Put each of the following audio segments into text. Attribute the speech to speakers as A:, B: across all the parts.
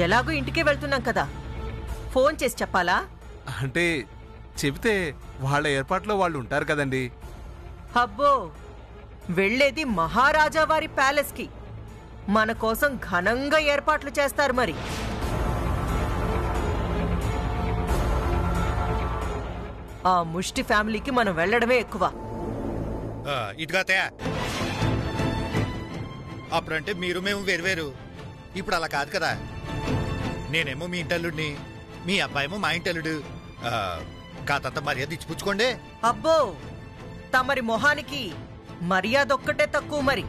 A: ఎలాగో ఇంటికే వెళ్తున్నాం కదా, ఫోన్ చేసి చెప్పాలా?
B: అంటే చెబితే వాళ్ళ ఏర్పాట్లో వాళ్ళు ఉంటారు కదండి.
A: అబ్బో, వెళ్లేది మహారాజా వారి ప్యాలెస్ కి, మన కోసం ఘనంగా ఏర్పాట్లు చేస్తారు. మరి ఆ ముష్టి ఫ్యామిలీకి మనం వెళ్లడమే ఎక్కువ.
C: ఇటుగా అప్పుడంటే మీరు మేము వేరువేరు, ఇప్పుడు అలా కాదు కదా. నేనేమో మీ ఇంటల్లుడిని, మీ అబ్బాయేమో మా ఇంటల్లుడు. కాతంత మర్యాద ఇచ్చిపుచ్చుకోండి.
A: అబ్బో, తమరి మొహానికి మర్యాద ఒక్కటే తక్కువ. మరి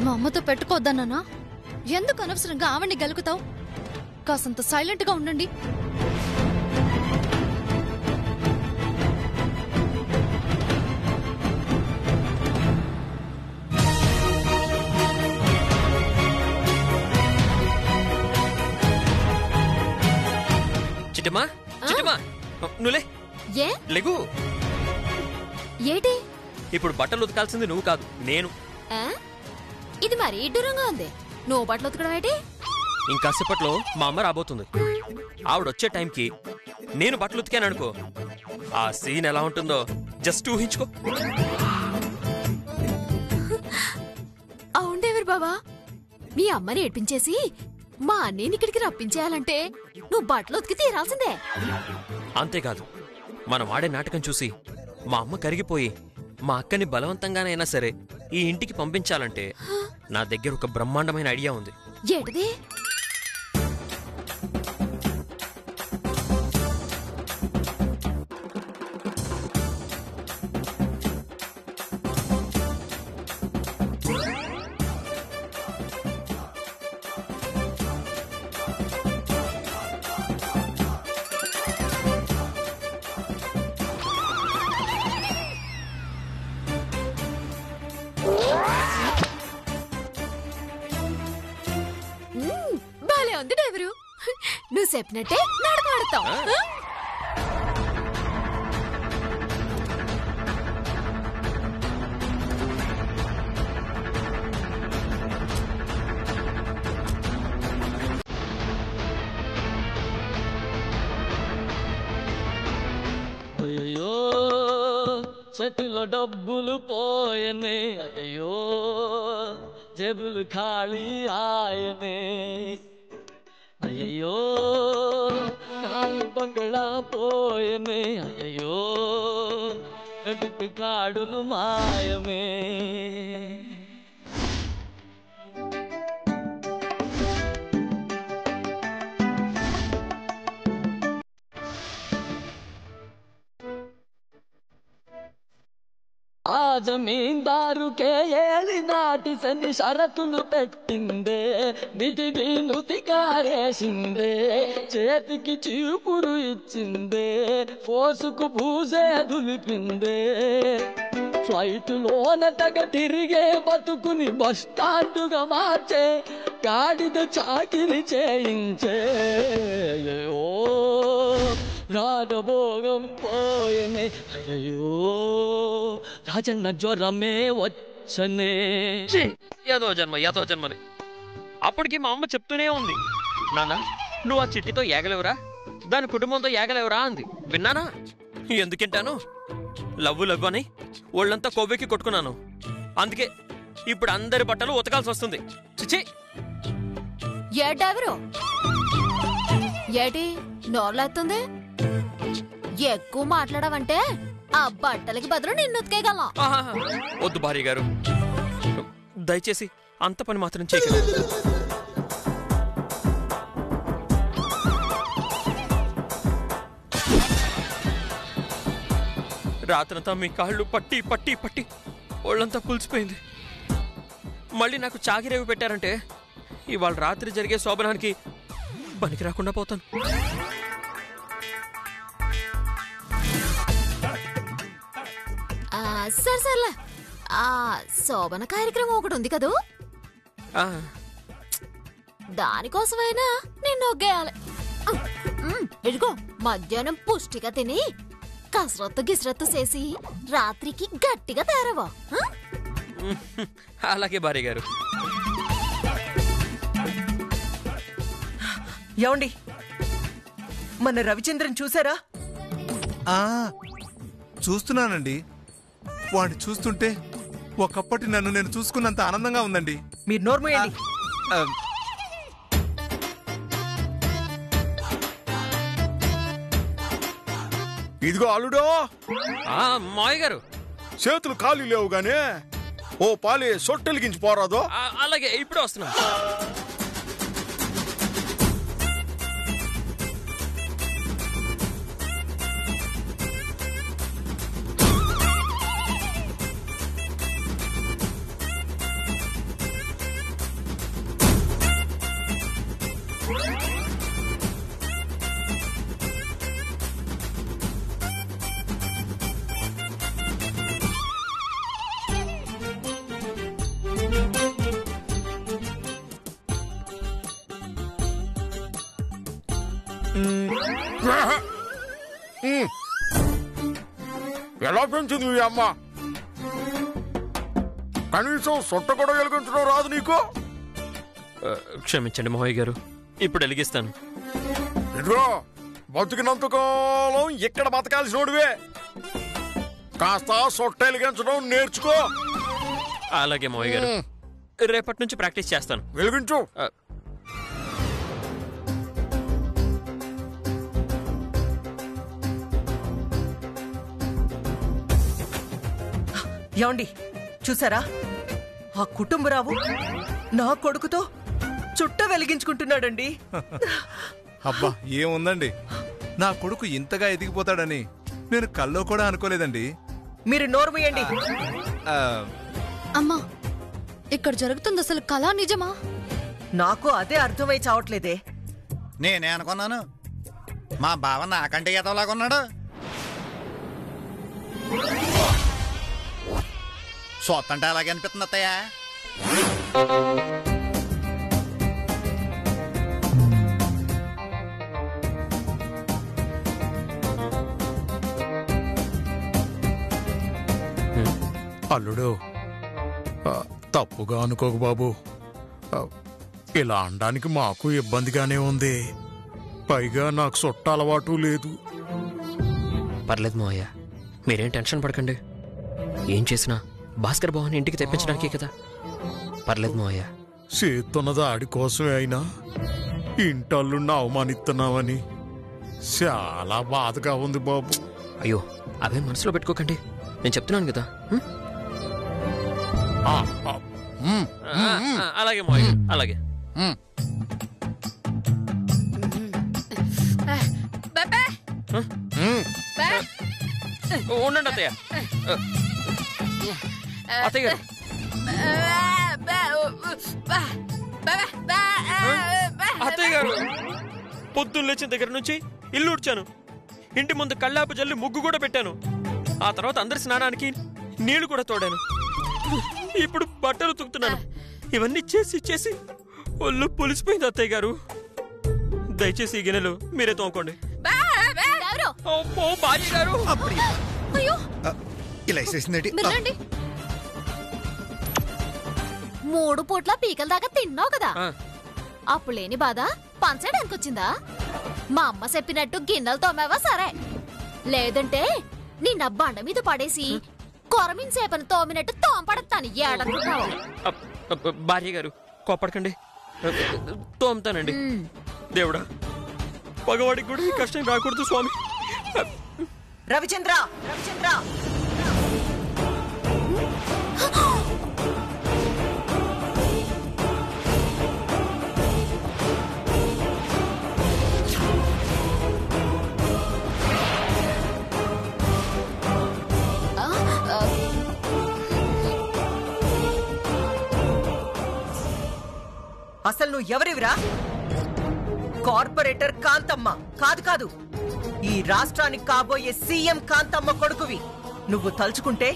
D: మా అమ్మతో పెట్టుకోవద్దన్నానా? ఎందుకు అనవసరంగా ఆవిడ్ని గెలుకుతావు? కాసంత సైలెంట్ గా ఉండండి.
E: చిట్టమ్మా, చిట్టమ్మా, నువ్వులే.
D: ఏ
E: లెగు.
D: ఏటి?
E: ఇప్పుడు బట్టలు ఉతకాల్సింది నువ్వు కాదు, నేను.
D: ఇది మరీ ఇడ్డూరంగా ఉంది. నువ్వు బట్టలు ఉతకడం ఏంటి?
E: ఇంకాసేపట్లో మా అమ్మ రాబోతుంది. ఆవిడొచ్చే టైంకి నేను బట్టలు ఉతికాను అనుకో, ఆ సీన్ ఎలా ఉంటుందో జస్ట్ ఊహించుకో.
D: అవుండేవారు బాబా, మీ అమ్మని ఏడ్పించేసి మా అన్నయ్యని ఇక్కడికి రప్పించేయాలంటే నువ్వు బట్టలు ఉతికి తీరాల్సిందే.
E: అంతేకాదు, మనం ఆడే నాటకం చూసి మా అమ్మ కరిగిపోయి మా అక్కని బలవంతంగానైనా సరే ఈ ఇంటికి పంపించాలంటే నా దగ్గర ఒక బ్రహ్మాండమైన ఐడియా ఉంది.
D: ఏంటిది? బాలే ఉంది డ్రైవరు, నువ్వు చెప్పినట్టే నడకడతావు.
F: అయ్యో చేతిలో డబ్బులు పోయనే, అయ్యో జేబులు ఖాళీ ఆయనే, అయ్యో కాలు బంగళా పోయనే, అయ్యో కడుపు కాడులు మాయమే. ఆ జమీందారుకే ఏలి నాటి సన్ని షరతులు పెట్టిందే, నిధి నుతికారేసిందే, చేతికి చీపురు ఇచ్చిందే, పోసుకు పూసే దులిపిందే, ఫ్లైటులోన తగ తిరిగే బతుకుని బస్టాండుగా మార్చే, గాడిద చాకిరి చేయించే. అయ్యో రాజభోగం పోయనే, అయ్యో రాజన్న జ్వరమే వచ్చనే.
E: ఏదో జన్మని. అప్పటికి మా అమ్మ చెప్తూనే ఉంది, నాన్న నువ్వు ఆ చిట్టితో ఏగలేవురా, దాని కుటుంబంతో ఏగలేవురా అంది. విన్నానా? ఎందుకింటాను? లవ్వు అని ఒళ్ళంతా కొవ్వెక్కి కొట్టుకున్నాను. అందుకే ఇప్పుడు అందరి బట్టలు ఉతకాల్సి వస్తుంది. చిచి.
D: ఏ డ్రైవరు ఏటి నోర్లేస్తుంది? ఎక్కువ మాట్లాడవంటే ఆ బట్టలకి బదులు నిన్ను ఉతికేయగలం.
E: వద్దు భార్య గారు, దయచేసి అంత పని మాత్రం చేయగలరు. రాత్రంతా మీ కాళ్ళు పట్టి పట్టి పట్టి ఒళ్ళంతా పులిసిపోయింది. మళ్ళీ నాకు చాకిరేవి పెట్టారంటే ఇవాళ రాత్రి జరిగే శోభనానికి పనికి రాకుండా పోతాను.
D: సర్లే, ఆ శోభన కార్యక్రమం ఒకటి ఉంది కదూ, దానికోసమైనా నిన్ను ఒగ్గేయాలి. ఇదిగో మధ్యాహ్నం పుష్టిగా తిని కసరత్తు గిసరత్తు చేసి రాత్రికి గట్టిగా తయారవా.
E: అలాగే భార్య గారు.
A: ఏమండి, మన రవిచంద్రన్ చూసారా?
B: ఆ, చూస్తున్నానండి. వాడిని చూస్తుంటే ఒకప్పటి నన్ను నేను చూసుకున్నంత ఆనందంగా ఉందండి.
A: మీరు నోర్మోయండి.
B: ఆ,
G: ఇదిగో అల్లుడో,
E: మావయ్య గారు.
G: చేతులు ఖాళీ లేవు గానే ఓ పాలి సొట్టెలిగించి పోరాదో.
E: అలాగే ఇప్పుడే వస్తున్నా.
G: ఎలా పెంచింది మీ అమ్మ? కనీసం సొట్ట కూడా వెలిగించడం రాదు నీకు?
E: క్షమించండి మావయ్య గారు, ఇప్పుడు వెలిగిస్తాను.
G: ఇదిగో బతికినంతకాలం ఇక్కడ బతకాల్సినోడివే. కాస్త సొట్ట వెలిగించడం నేర్చుకో.
E: అలాగే మావయ్య గారు, రేపటి నుంచి ప్రాక్టీస్ చేస్తాను.
G: వెలిగించు.
A: ఏమండి, చూసారా? ఆ కుటుంబరావు నా కొడుకుతో చుట్ట వెలిగించుకుంటున్నాడండి.
B: అబ్బా, ఏముందండి, నా కొడుకు ఇంతగా ఎదిగిపోతాడని నేను కల్లో కూడా అనుకోలేదండి.
A: మీరు నోర్మయ్యండి.
D: అమ్మా, ఇక్కడ జరుగుతుంది అసలు కళా నిజమా?
A: నాకు అదే అర్థమై చావట్లేదే.
C: నేనే అనుకున్నాను మా బావ నాకంటే ఎదవలాగా ఉన్నాడు. సొత్తంటే అలాగే అనిపిస్తుంది అత్తయ్య.
G: అల్లుడు, తప్పుగా అనుకోకు బాబు. ఇలా అనడానికి మాకు ఇబ్బందిగానే ఉంది. పైగా నాకు సొట్ట అలవాటు లేదు.
E: పర్లేదు మావయ్య, మీరేం టెన్షన్ పడకండి. ఏం చేసినా భాస్కర్ బావని ఇంటికి తెప్పించడానికే కదా. పర్లేదు మావయ్య.
G: చేతున్నది ఆడి కోసమే అయినా ఇంటల్లున్న అవమానిస్తున్నావని చాలా బాధగా ఉంది బాబు.
E: అయ్యో, అవే మనసులో పెట్టుకోకండి, నేను చెప్తున్నాను కదా. అలాగే మావయ్య, అలాగే. ఉండండి అత్తయ్య. అత్తయ్య గారు, అత్తయ్య గారు, పొద్దున్న లేచిన దగ్గర నుంచి ఇల్లు ఉడ్చాను, ఇంటి ముందు కళ్ళాపు జల్లి ముగ్గు కూడా పెట్టాను. ఆ తర్వాత అందరి స్నానానికి నీళ్లు కూడా తోడాను. ఇప్పుడు బట్టలు ఉతుకుతున్నాను. ఇవన్నీ చేసి చేసి ఒళ్ళు పులిసిపోయింది అత్తయ్య గారు. దయచేసి ఈ గిన్నెలు మీరే తోముకోండి. భార్య గారు,
C: ఇలా వేసేసిందేంటి?
D: 3 పూట్ల పీకల దాకా తిన్నావు కదా, అప్పుడు లేని బాధ పంచడానికి వచ్చిందా? మా అమ్మ చెప్పినట్టు గిన్నెలు తోమావా సరే, లేదంటే నిన్న బండ మీద పడేసి కొరమిన్ సేపను తోమినట్టు తోంపడతాను. ఏడనుకుంటావు?
E: భార్య గారు కోపడకండి, తోముతానండి. దేవుడా, పగవాడికి కూడా ఈ కష్టం రాకూడదు స్వామి.
A: రవిచంద్ర, రవిచంద్ర, అసలు నువ్వు ఎవరివిరా? కార్పొరేటర్ కాంతమ్మ కాదు కాదు, ఈ రాష్ట్రానికి కాబోయే సీఎం కాంతమ్మ కొడుకువి. నువ్వు తలుచుకుంటే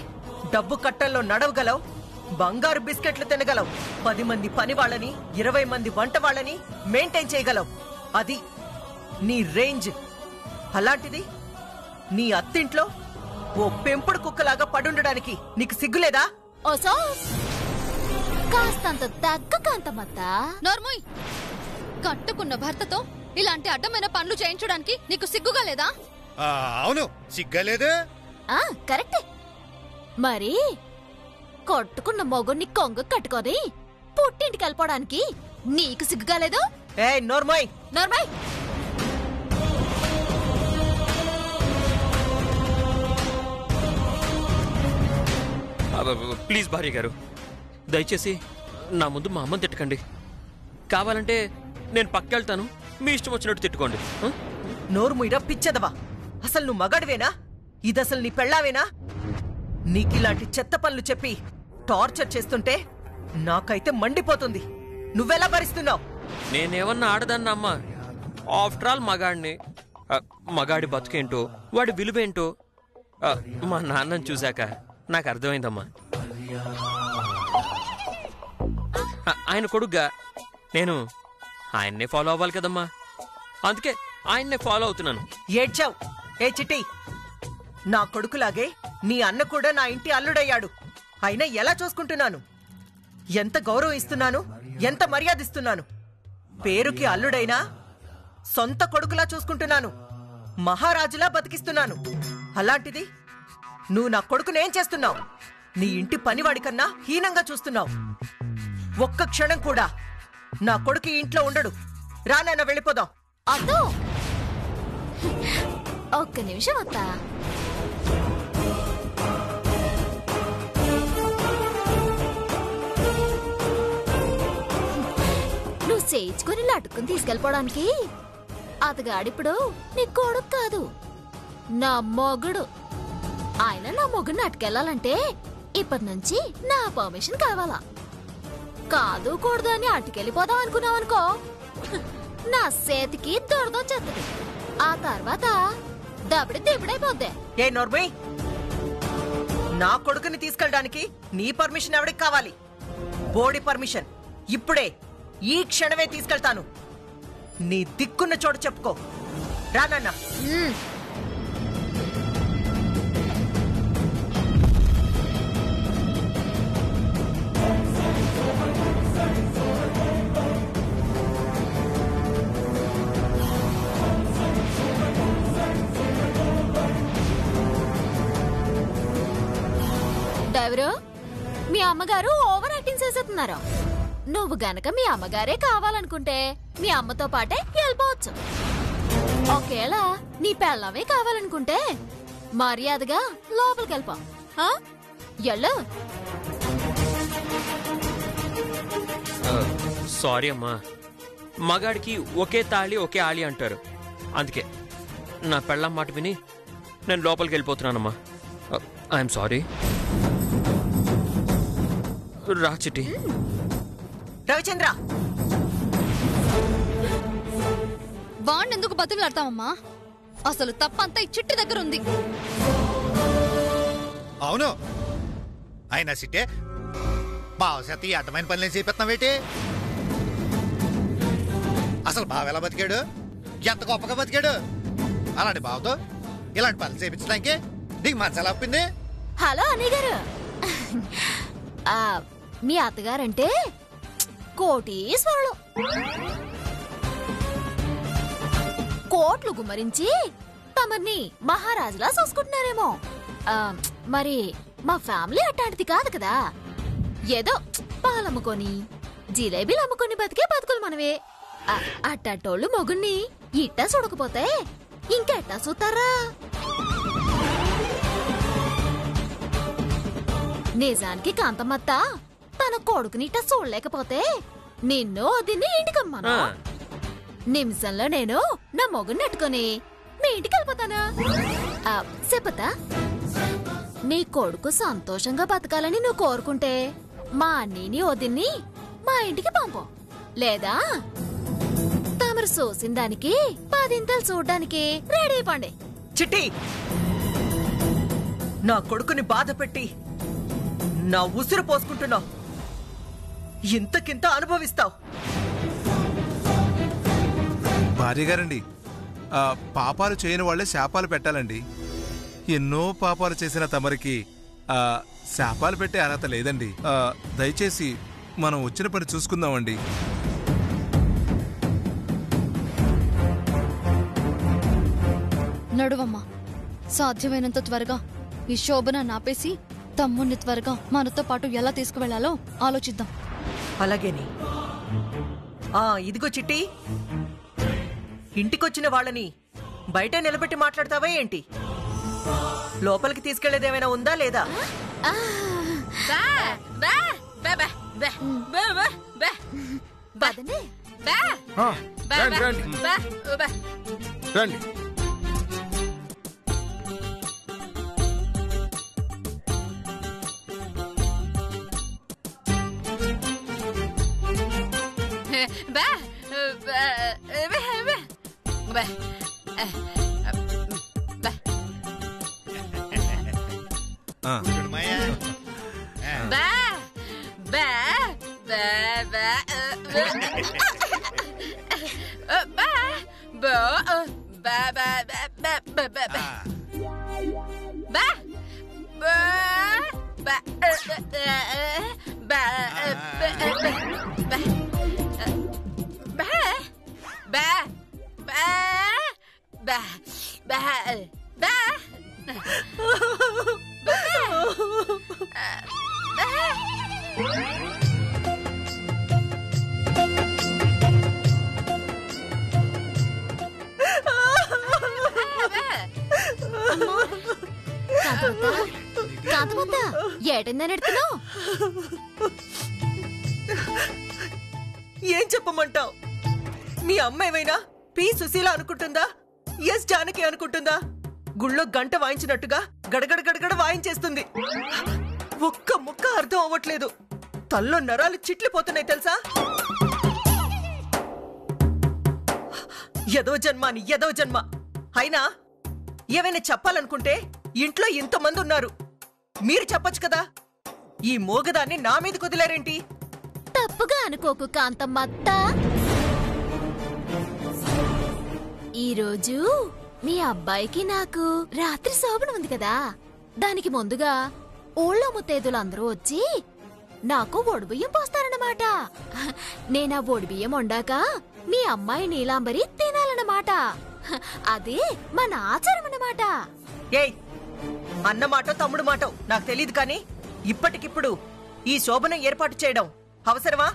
A: డబ్బు కట్టల్లో నడవగలవు, బంగారు బిస్కెట్లు తినగలవు, 10 మంది పని వాళ్ళని 20 మంది వంట వాళ్ళని మెయింటైన్ చేయగలవు. అది నీ రేంజ్. అలాంటిది నీ అత్తింట్లో ఓ పెంపుడు కుక్కలాగా పడుండడానికి నీకు సిగ్గులేదా?
D: ఓసో కాస్తంత దగ్గ కాంతమత్త. నోర్ముయ్, కట్టుకున్న భర్తతో
H: ఇలాంటి అడ్డమైన పనులు చేయించడానికి నీకు సిగ్గుగా లేదా?
C: అవును, సిగ్గలేదు.
D: కరెక్టే. మరి కొట్టుకున్న మొగుడిని కొంగ కట్టుకొని పుట్టింటికి వెళ్ళిపోవడానికి నీకు సిగ్గుగా లేదు?
A: నోర్మోయ్
D: నోర్మై.
E: ప్లీజ్ భార్య గారు, దయచేసి నా ముందు మా అమ్మని తిట్టకండి. కావాలంటే నేను పక్కెళ్తాను, మీ ఇష్టం వచ్చినట్టు తిట్టుకోండి.
A: నోరు ముయిరా పిచ్చదవా! అసలు నువ్వు మగాడివేనా? ఇదసలు నీ పెళ్ళావేనా? నీకిలాంటి చెత్త పనులు చెప్పి టార్చర్ చేస్తుంటే నాకైతే మండిపోతుంది. నువ్వెలా భరిస్తున్నావు?
E: నేనేమన్నా ఆడదాన్న అమ్మా? ఆఫ్టర్ ఆల్ మగాడిని. మగాడి బతుకేంటో, వాడి విలువేంటో మా నాన్నని చూశాక నాకు అర్థమైందమ్మా. ఆయన కొడుగ్గా నేను ఆయన్నే ఫాలో అవ్వాలి కదమ్మా. అందుకే ఆయన్నే ఫాలో అవుతున్నాను.
A: ఏడ్చావు. ఏ చిట్టి, నా కొడుకులాగే నీ అన్న కూడా నా ఇంటి అల్లుడయ్యాడు. అయినా ఎలా చూసుకుంటున్నాను? ఎంత గౌరవం ఇస్తున్నాను, ఎంత మర్యాద ఇస్తున్నాను. పేరుకి అల్లుడైనా సొంత కొడుకులా చూసుకుంటున్నాను. మహారాజులా బతికిస్తున్నాను. అలాంటిది నువ్వు నా కొడుకునేం చేస్తున్నావు? నీ ఇంటి పనివాడి కన్నా హీనంగా చూస్తున్నావు. ఒక్క క్షణం కూడా నా కొడుకు ఇంట్లో ఉండడు. రానైనా వెళ్ళిపోదాం.
D: అదో ఒక్క నిమిషం అత్తా. నువ్వు చేయించుకుని లటుకుని తీసుకెళ్ళిపోవడానికి అతగాడిప్పుడు నీ కొడుకు కాదు, నా మొగుడు. ఆయన నా మొగుడిని అటుకెళ్ళాలంటే ఇప్పటి నుంచి నా పర్మిషన్ కావాలా? కాదు కూడదు అని అటుకెళ్ళిపోదాం అనుకున్నావనుకో, నా చేతికి దొరదొచ్చేస్తుంది. ఆ తర్వాత దబడి దిబడైపోద్దే.
A: ఏ నోర్మై, నా కొడుకుని తీసుకెళ్ళడానికి నీ పర్మిషన్ ఎవడికి కావాలి? బోడి పర్మిషన్. ఇప్పుడే ఈ క్షణమే తీసుకెళ్తాను. నీ దిక్కున్న చోటు చెప్పుకో. రానన్నా.
D: డ్రైవరు, మీ అమ్మగారు ఓవర్ యాక్టింగ్ చేసేస్తున్నారు. నువ్వు గనక మీ అమ్మగారే కావాలనుకుంటే మీ అమ్మతో పాటే వెళ్ళిపోవచ్చు. ఒకేళ నీ పెళ్ళమే కావాలనుకుంటే మర్యాదగా లోపలికి వెళ్ళిపో. ఎళ్ళు.
E: సారీ అమ్మా, మగాడికి ఒకే తాళి ఒకే ఆలి అంటారు. అందుకే నా పెళ్ళం మాట విని నేను లోపలికి వెళ్ళిపోతున్నానమ్మా. I'm sorry. రా చిట్టి.
A: రవిచంద్ర,
H: వాణ్ణెందుకు బతుకులాడతామమ్మా? అసలు తప్పంతా ఈ చిట్టి దగ్గర ఉంది.
C: అవును, అయినా సిట్టే బావసేత ఈ అడ్డమైన పనులు చేపెత్తావేటి? అసలు బావ ఎలా బతికాడు? ఎంత గొప్పగా బతికాడు? అలాంటి బావతో ఇలాంటి పనులు చేయించడానికి నీకు మనసు ఎలా ఒప్పింది?
D: హలో అన్నయ్య గారు, మీ అత్తగారంటే కోటీశ్వరులు. కోట్లు గుమ్మరించి తమని మహారాజులా చూసుకుంటున్నారేమో. మరి మా ఫ్యామిలీ అట్లాంటిది కాదు కదా. ఏదో పాలమ్ముకొని జిలేబీలు అమ్ముకొని బతికే బతుకులు మనవే. అట్టోళ్ళు మొగుణ్ణి ఇట్టా చూడకపోతే ఇంకెట్టా చూస్తారా? నిజానికి కాంతమ్మత్త తన కొడుకుని ఇట్టా చూడలేకపోతే నిన్ను దీన్ని ఇంటికమ్మాను. నిమిషంలో నేను నా మొగుని నెట్టుకొని మీ ఇంటికి వెళ్ళిపోతానా? చెప్పతా, నీ కొడుకు సంతోషంగా బతకాలని నువ్వు కోరుకుంటే మా అన్నీని వదిన్ని మా ఇంటికి పంపు. లేదా తమరు చూసిన దానికి 10 ఇంతలు చూడ్డానికి రెడీ అయిపోండి.
A: చిట్టి, నా కొడుకుని బాధ పెట్టి నా ఉసురు పోసుకుంటున్నావు. ఇంతకింత అనుభవిస్తావు.
B: భార్య గారండి, పాపాలు చేయని వాళ్ళే శాపాలు పెట్టాలండి. ఎన్నో పాపాలు చేసిన తమరికి శాపాలు పెట్టే అర్హత లేదండి. దయచేసి మనం వచ్చిన పని చూసుకుందామండి.
H: నడువమ్మా. సాధ్యమైనంత త్వరగా ఈ శోభన నాపేసి తమ్ముణ్ణి త్వరగా మనతో పాటు ఎలా తీసుకువెళ్లాలో ఆలోచిద్దాం.
A: అలాగేని. ఇదిగో చిట్టి, ఇంటికొచ్చిన వాళ్ళని బయట నిలబెట్టి మాట్లాడతావా ఏంటి? లోపలికి తీసుకెళ్లేదేమైనా ఉందా లేదా?
G: రండి.
D: ఏటందనెడుతున్నావు?
A: ఏం చెప్పమంటావు? మీ అమ్మ ఏమైనా పి సుశీల అనుకుంటుందా? ఎస్ జానకి అనుకుంటుందా? గుళ్ళో గంట వాయించినట్టుగా గడగడ గడగడ వాయించేస్తుంది. ఒక్క ముక్క అర్థం అవ్వట్లేదు. తల్లో నరాలు చిట్లిపోతున్నాయి తెలుసా? ఎదో జన్మ అని ఎదో జన్మ. అయినా ఏమైనా చెప్పాలనుకుంటే ఇంట్లో ఇంతమంది ఉన్నారు, మీరు చెప్పొచ్చు కదా. ఈ మోగదాన్ని నా మీద కుదిలేరేంటి?
D: తప్పుగా అనుకోకు కాంతమ్మత్త. ఈరోజు మీ అబ్బాయికి నాకు రాత్రి శోభన ఉంది కదా, దానికి ముందుగా ఊళ్ళో ముత్తైదులందరూ వచ్చి నాకు ఒడిబియ్యం పోస్తారన్నమాట. నేనా ఒడిబియ్యం వండాక మీ అమ్మాయి నీలాంబరి తినాలన్నమాట. అదే మన ఆచారం అన్నమాట.
A: ఏయ్, అన్న మాటో తమ్ముడు మాటో నాకు తెలియదు, కానీ ఇప్పటికిప్పుడు ఈ శోభనం ఏర్పాటు చేయడం అవసరమా?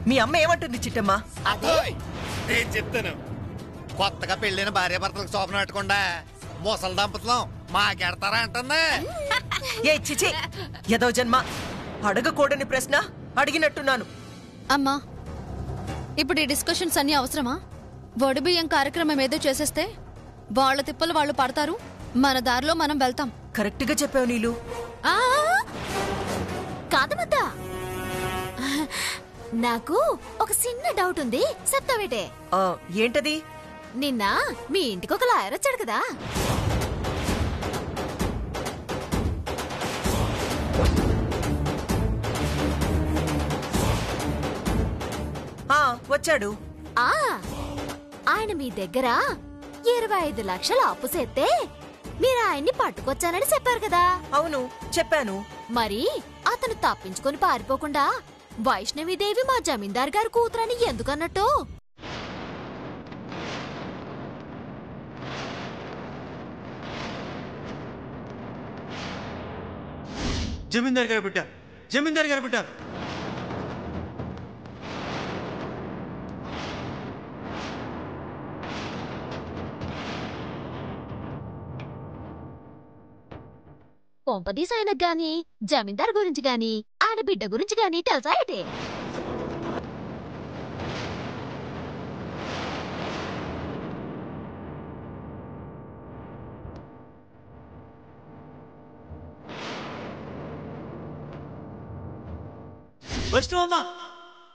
A: మీ అమ్మ ఏమంటుంది చిట్టమ్మా?
C: నేను చెప్తాను. కొత్తగా పెళ్ళైన భార్యాభర్తలకు శోభనం పెట్టకుండా ముసలి దంపతులం మాకెడతారా అంటుంది.
A: ఏ చిచి, ఏదో జన్మ. అడగకూడని ప్రశ్న అడిగినట్టున్నాను.
H: అమ్మా, ఇప్పుడు ఈ డిస్కషన్స్ అన్ని అవసరమా? వడిబియ్యం కార్యక్రమం ఏదో చేసేస్తే వాళ్ళ తిప్పలు వాళ్ళు పడతారు, మన దారిలో మనం వెళ్తాం.
A: కరెక్ట్ గా చెప్పావు నీలు.
D: కాదమద్దా, నాకు ఒక చిన్న డౌట్ ఉంది, చెప్తావేటే?
A: ఏంటది?
D: నిన్న మీ ఇంటికి ఒక లాయర్ వచ్చాడు కదా,
A: వచ్చాడు.
D: ఆయన మీ దగ్గర 25 లక్షల అప్పు చేస్తే మీరు ఆయన్ని పట్టుకొచ్చానని చెప్పారు కదా?
A: అవును, చెప్పాను.
D: మరి అతను తప్పించుకొని పారిపోకుండా వైష్ణవీదేవి మా జమీందార్ గారి కూతురని ఎందుకన్నట్టు?
I: జమీందార్ గారు బిడ్డ, జమీందార్ గారు బిడ్డ.
D: కొంపదీస్ ఆయనకు గాని జమీందార్ గురించి గాని ఆయన బిడ్డ గురించి గాని తెలుసా ఏంటి?
I: వైష్ణవమ్మ,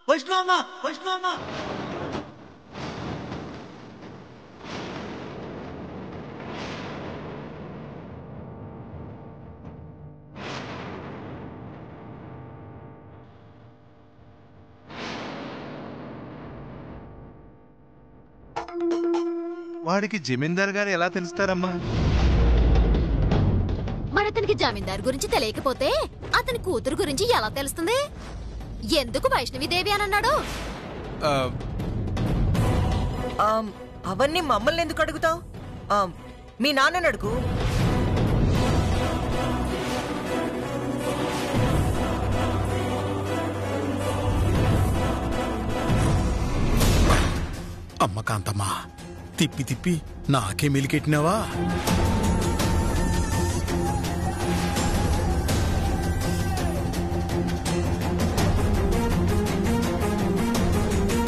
I: వైష్ణవమ్మ, వైష్ణవమ్మ.
B: వాడికి జమీందార్ గారు ఎలా తెలుస్తారమ్మా?
D: మరి అతనికి అతనికి జమీందారు గురించి తెలియకపోతే అతని కూతురు గురించి ఎలా తెలుస్తుంది? ఎందుకు వైష్ణవిదేవి అని అన్నాడు?
A: అవన్నీ మమ్మల్ని ఎందుకు అడుగుతావు? మీ నాన్నని అడుగు.
G: అమ్మ కాంతమ్మా, తిప్పి తిప్పి నాకే మెలికెట్టినావా?